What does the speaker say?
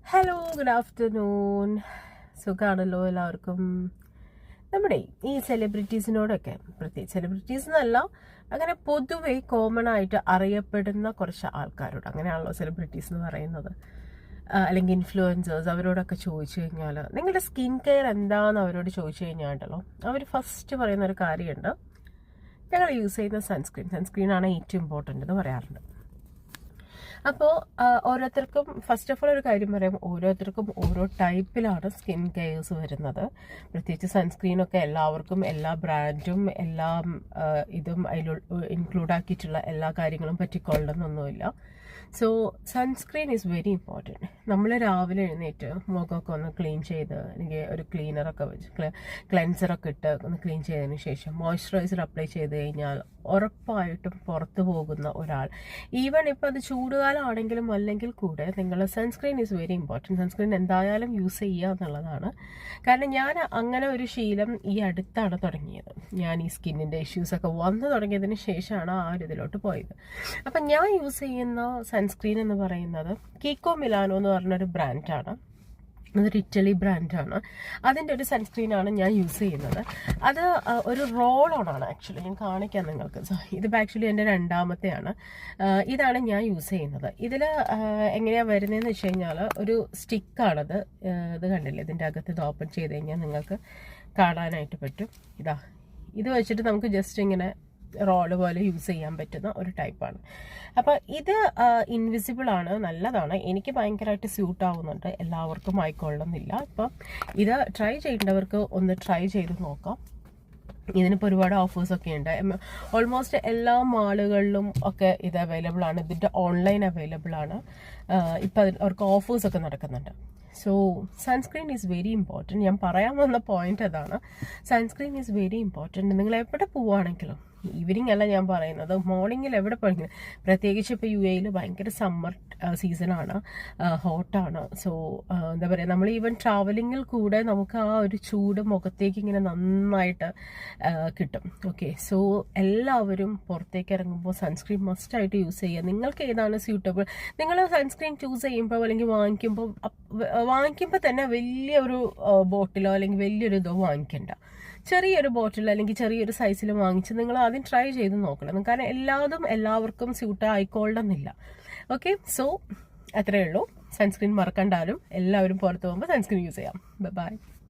Hello, good afternoon. സുഖമാണല്ലോ എല്ലാവർക്കും. നമ്മുടെ ഈ സെലിബ്രിറ്റീസിനോടൊക്കെ, പ്രത്യേകിച്ച് സെലിബ്രിറ്റീസ് എന്നല്ല, അങ്ങനെ പൊതുവെ കോമൺ ആയിട്ട് അറിയപ്പെടുന്ന കുറച്ച് ആൾക്കാരോട്, അങ്ങനെയാണല്ലോ സെലിബ്രിറ്റീസ് എന്ന് പറയുന്നത്, അല്ലെങ്കിൽ ഇൻഫ്ലുവൻസേഴ്സ്, അവരോടൊക്കെ ചോദിച്ചു കഴിഞ്ഞാൽ നിങ്ങളുടെ സ്കിൻ കെയർ എന്താണെന്ന് അവരോട് ചോദിച്ചു കഴിഞ്ഞാണ്ടല്ലോ, അവർ ഫസ്റ്റ് പറയുന്ന ഒരു കാര്യമുണ്ട്, ഞങ്ങൾ യൂസ് ചെയ്യുന്ന സൺസ്ക്രീനാണ് ഏറ്റവും ഇമ്പോർട്ടൻ്റ് എന്ന് പറയാറുണ്ട്. അപ്പോൾ ഓരോരുത്തർക്കും ഫസ്റ്റ് ഓഫ് ഓൾ ഒരു കാര്യം പറയാം, ഓരോരുത്തർക്കും ഓരോ ടൈപ്പിലാണ് സ്കിൻ കെയർസ് വരുന്നത്. പ്രത്യേകിച്ച് സൺസ്ക്രീനൊക്കെ എല്ലാവർക്കും എല്ലാ ബ്രാൻഡും എല്ലാം ഇതും അതിൽ ഇൻക്ലൂഡ് ആക്കിയിട്ടുള്ള എല്ലാ കാര്യങ്ങളും പറ്റിക്കൊള്ളണമെന്നൊന്നുമില്ല. So sunscreen is very important. നമ്മൾ രാവിലെ എഴുന്നേറ്റ് മുഖമൊക്കെ ഒന്ന് ക്ലീൻ ചെയ്ത്, അല്ലെങ്കിൽ ഒരു ക്ലീനറൊക്കെ വെച്ച് ക്ലെൻസറൊക്കെ ഇട്ട് ഒന്ന് ക്ലീൻ ചെയ്തതിന് ശേഷം മോയ്സ്ചറൈസർ അപ്ലൈ ചെയ്ത് കഴിഞ്ഞാൽ ഉറപ്പായിട്ടും പുറത്തു പോകുന്ന ഒരാൾ, ഈവൻ ഇപ്പോൾ അത് ചൂടുകാലമാണെങ്കിലും അല്ലെങ്കിൽ കൂടെ, നിങ്ങൾ sunscreen is very important. Sunscreen എന്തായാലും യൂസ് ചെയ്യുക എന്നുള്ളതാണ്. കാരണം ഞാൻ അങ്ങനെ ഒരു ശീലം ഈ അടുത്താണ് തുടങ്ങിയത്. ഞാൻ ഈ സ്കിന്നിൻ്റെ ഇഷ്യൂസൊക്കെ വന്നു തുടങ്ങിയതിന് ശേഷമാണ് ആ ഒരു ഇതിലോട്ട് പോയത്. അപ്പം ഞാൻ യൂസ് ചെയ്യുന്ന സൺസ്ക്രീൻ എന്ന് പറയുന്നത് കീക്കോ മിലാനോ എന്ന് പറഞ്ഞൊരു ബ്രാൻഡാണ്. അതൊരു ഇറ്റലി ബ്രാൻഡാണ്. അതിൻ്റെ ഒരു സൺസ്ക്രീനാണ് ഞാൻ യൂസ് ചെയ്യുന്നത്. അത് ഒരു റോൾ ഓണാണ്. ആക്ച്വലി ഞാൻ കാണിക്കാം നിങ്ങൾക്ക്. ഇതിപ്പോൾ ആക്ച്വലി എൻ്റെ രണ്ടാമത്തെയാണ്. ഇതാണ് ഞാൻ യൂസ് ചെയ്യുന്നത്. ഇതിൽ എങ്ങനെയാണ് വരുന്നതെന്ന് വെച്ച് കഴിഞ്ഞാൽ, ഒരു സ്റ്റിക്കാണത്. ഇത് കണ്ടില്ലേ, ഇതിൻ്റെ അകത്ത് ഇത് ഓപ്പൺ ചെയ്ത് കഴിഞ്ഞാൽ നിങ്ങൾക്ക് കാണാനായിട്ട് പറ്റും. ഇത് വെച്ചിട്ട് നമുക്ക് ജസ്റ്റ് ഇങ്ങനെ റോള് പോലെ യൂസ് ചെയ്യാൻ പറ്റുന്ന ഒരു ടൈപ്പാണ്. അപ്പോൾ ഇത് ഇൻവിസിബിൾ ആണ്, നല്ലതാണ്. എനിക്ക് ഭയങ്കരമായിട്ട് സ്യൂട്ട് ആവുന്നുണ്ട്. എല്ലാവർക്കും ആയിക്കൊള്ളുന്നില്ല. അപ്പം ഇത് ട്രൈ ചെയ്യേണ്ടവർക്ക് ഒന്ന് ട്രൈ ചെയ്ത് നോക്കാം. ഇതിനിപ്പോൾ ഒരുപാട് ഓഫേഴ്സൊക്കെ ഉണ്ട്. ഓൾമോസ്റ്റ് എല്ലാ മാളുകളിലും ഒക്കെ ഇത് അവൈലബിൾ ആണ്. ഇതിൻ്റെ ഓൺലൈൻ അവൈലബിൾ ആണ്. ഇപ്പം അവർക്ക് ഓഫേഴ്സൊക്കെ നടക്കുന്നുണ്ട്. So sunscreen is very important. ഞാൻ പറയാൻ വന്ന പോയിന്റ് അതാണ്. Sunscreen is very important. നിങ്ങൾ എവിടെ പോവുകയാണെങ്കിലും, ഈവനിങ് അല്ല ഞാൻ പറയുന്നത്, മോർണിംഗിൽ എവിടെ പോയെങ്കിലും, പ്രത്യേകിച്ച് ഇപ്പോൾ UAE ഭയങ്കര സമ്മർ സീസണാണ്, ഹോട്ടാണ്. സോ എന്താ പറയുക, നമ്മൾ ഈവൻ ട്രാവലിങ്ങിൽ കൂടെ നമുക്ക് ആ ഒരു ചൂട് മുഖത്തേക്ക് ഇങ്ങനെ നന്നായിട്ട് കിട്ടും. ഓക്കെ, സോ എല്ലാവരും പുറത്തേക്ക് ഇറങ്ങുമ്പോൾ സൺസ്ക്രീൻ മസ്റ്റായിട്ട് യൂസ് ചെയ്യുക. നിങ്ങൾക്ക് ഏതാണ് സ്യൂട്ടബിൾ, നിങ്ങൾ സൺസ്ക്രീൻ ചൂസ് ചെയ്യുമ്പോൾ അല്ലെങ്കിൽ വാങ്ങിക്കുമ്പോൾ തന്നെ വലിയൊരു ബോട്ടിലോ അല്ലെങ്കിൽ വലിയൊരു ഇതോ വാങ്ങിക്കണ്ട. ചെറിയൊരു ബോട്ടിൽ അല്ലെങ്കിൽ ചെറിയൊരു സൈസിൽ വാങ്ങിച്ച് നിങ്ങൾ ആദ്യം ട്രൈ ചെയ്ത് നോക്കണം. കാരണം എല്ലാവർക്കും സ്യൂട്ട് ആയിക്കൊള്ളണമെന്നില്ല. ഓക്കെ, സോ അത്രയേ ഉള്ളൂ. സൺസ്ക്രീൻ മറക്കണ്ടാലും എല്ലാവരും പുറത്ത് പോകുമ്പോൾ സൺസ്ക്രീൻ യൂസ് ചെയ്യാം. ബൈ.